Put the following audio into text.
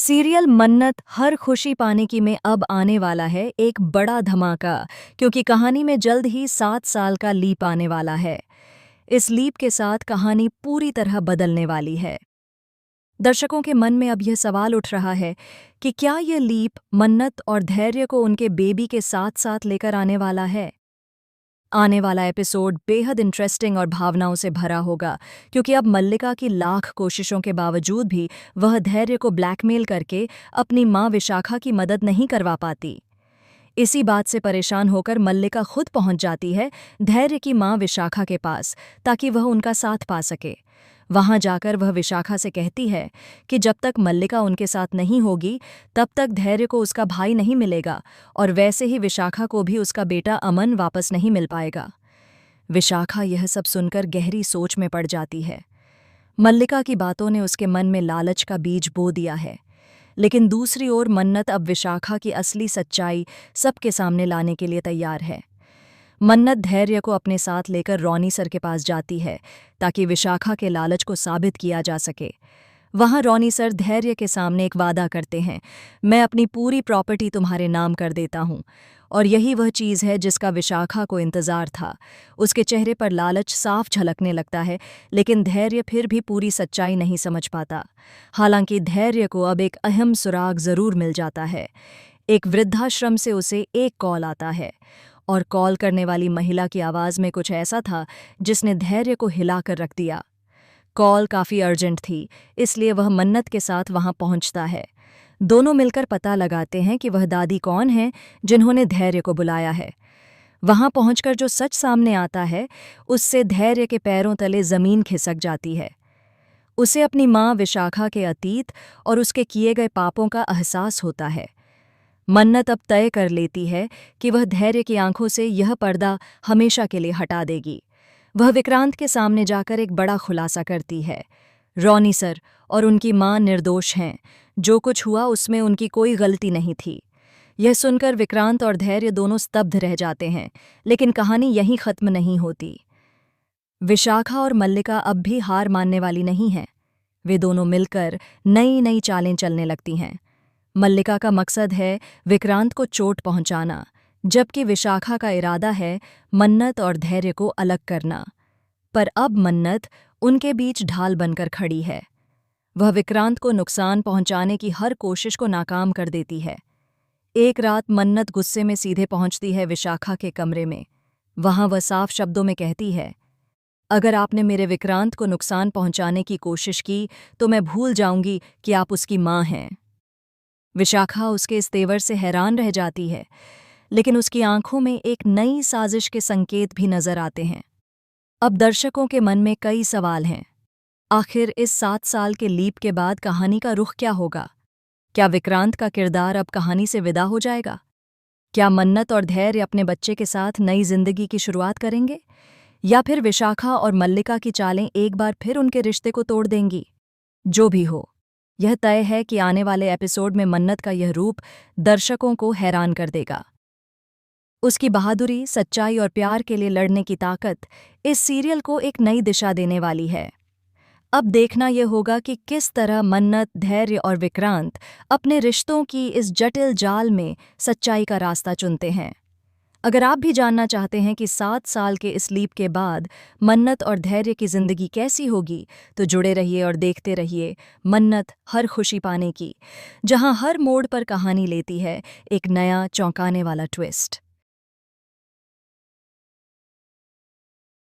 Serial मन्नत हर खुशी पाने की में अब आने वाला है एक बड़ा धमाका, क्योंकि कहानी में जल्द ही 7 साल का लीप आने वाला है। इस लीप के साथ कहानी पूरी तरह बदलने वाली है। दर्शकों के मन में अब यह सवाल उठ रहा है कि क्या यह लीप मन्नत और धैर्य को उनके बेबी के साथ साथ लेकर आने वाला है। आने वाला एपिसोड बेहद इंटरेस्टिंग और भावनाओं से भरा होगा, क्योंकि अब मल्लिका की लाख कोशिशों के बावजूद भी वह धैर्य को ब्लैकमेल करके अपनी मां विशाखा की मदद नहीं करवा पाती। इसी बात से परेशान होकर मल्लिका खुद पहुंच जाती है धैर्य की मां विशाखा के पास, ताकि वह उनका साथ पा सके। वहां जाकर वह विशाखा से कहती है कि जब तक मल्लिका उनके साथ नहीं होगी तब तक धैर्य को उसका भाई नहीं मिलेगा, और वैसे ही विशाखा को भी उसका बेटा अमन वापस नहीं मिल पाएगा। विशाखा यह सब सुनकर गहरी सोच में पड़ जाती है। मल्लिका की बातों ने उसके मन में लालच का बीज बो दिया है, लेकिन दूसरी ओर मन्नत अब विशाखा की असली सच्चाई सबके सामने लाने के लिए तैयार है। मन्नत धैर्य को अपने साथ लेकर रॉनी सर के पास जाती है, ताकि विशाखा के लालच को साबित किया जा सके। वहां रॉनी सर धैर्य के सामने एक वादा करते हैं, मैं अपनी पूरी प्रॉपर्टी तुम्हारे नाम कर देता हूं। और यही वह चीज़ है जिसका विशाखा को इंतज़ार था। उसके चेहरे पर लालच साफ झलकने लगता है, लेकिन धैर्य फिर भी पूरी सच्चाई नहीं समझ पाता। हालांकि धैर्य को अब एक अहम सुराग ज़रूर मिल जाता है। एक वृद्धाश्रम से उसे एक कॉल आता है, और कॉल करने वाली महिला की आवाज़ में कुछ ऐसा था जिसने धैर्य को हिलाकर रख दिया। कॉल काफ़ी अर्जेंट थी, इसलिए वह मन्नत के साथ वहां पहुंचता है। दोनों मिलकर पता लगाते हैं कि वह दादी कौन है जिन्होंने धैर्य को बुलाया है। वहां पहुंचकर जो सच सामने आता है, उससे धैर्य के पैरों तले ज़मीन खिसक जाती है। उसे अपनी मां विशाखा के अतीत और उसके किए गए पापों का एहसास होता है। मन्नत अब तय कर लेती है कि वह धैर्य की आंखों से यह पर्दा हमेशा के लिए हटा देगी। वह विक्रांत के सामने जाकर एक बड़ा खुलासा करती है। रॉनी सर और उनकी मां निर्दोष हैं, जो कुछ हुआ उसमें उनकी कोई गलती नहीं थी। यह सुनकर विक्रांत और धैर्य दोनों स्तब्ध रह जाते हैं, लेकिन कहानी यहीं खत्म नहीं होती। विशाखा और मल्लिका अब भी हार मानने वाली नहीं हैं। वे दोनों मिलकर नई नई चालें चलने लगती हैं। मल्लिका का मकसद है विक्रांत को चोट पहुंचाना, जबकि विशाखा का इरादा है मन्नत और धैर्य को अलग करना। पर अब मन्नत उनके बीच ढाल बनकर खड़ी है। वह विक्रांत को नुकसान पहुंचाने की हर कोशिश को नाकाम कर देती है। एक रात मन्नत गुस्से में सीधे पहुंचती है विशाखा के कमरे में। वहां वह साफ शब्दों में कहती है, अगर आपने मेरे विक्रांत को नुकसान पहुंचाने की कोशिश की तो मैं भूल जाऊंगी कि आप उसकी मां हैं। विशाखा उसके इस तेवर से हैरान रह जाती है, लेकिन उसकी आंखों में एक नई साजिश के संकेत भी नजर आते हैं। अब दर्शकों के मन में कई सवाल हैं। आखिर इस 7 साल के लीप के बाद कहानी का रुख क्या होगा? क्या विक्रांत का किरदार अब कहानी से विदा हो जाएगा? क्या मन्नत और धैर्य अपने बच्चे के साथ नई जिंदगी की शुरुआत करेंगे, या फिर विशाखा और मल्लिका की चालें एक बार फिर उनके रिश्ते को तोड़ देंगी? जो भी हो, यह तय है कि आने वाले एपिसोड में मन्नत का यह रूप दर्शकों को हैरान कर देगा। उसकी बहादुरी, सच्चाई और प्यार के लिए लड़ने की ताकत इस सीरियल को एक नई दिशा देने वाली है। अब देखना यह होगा कि किस तरह मन्नत, धैर्य और विक्रांत अपने रिश्तों की इस जटिल जाल में सच्चाई का रास्ता चुनते हैं। अगर आप भी जानना चाहते हैं कि 7 साल के इस लीप के बाद मन्नत और धैर्य की जिंदगी कैसी होगी, तो जुड़े रहिए और देखते रहिए मन्नत हर खुशी पाने की, जहां हर मोड़ पर कहानी लेती है एक नया चौंकाने वाला ट्विस्ट।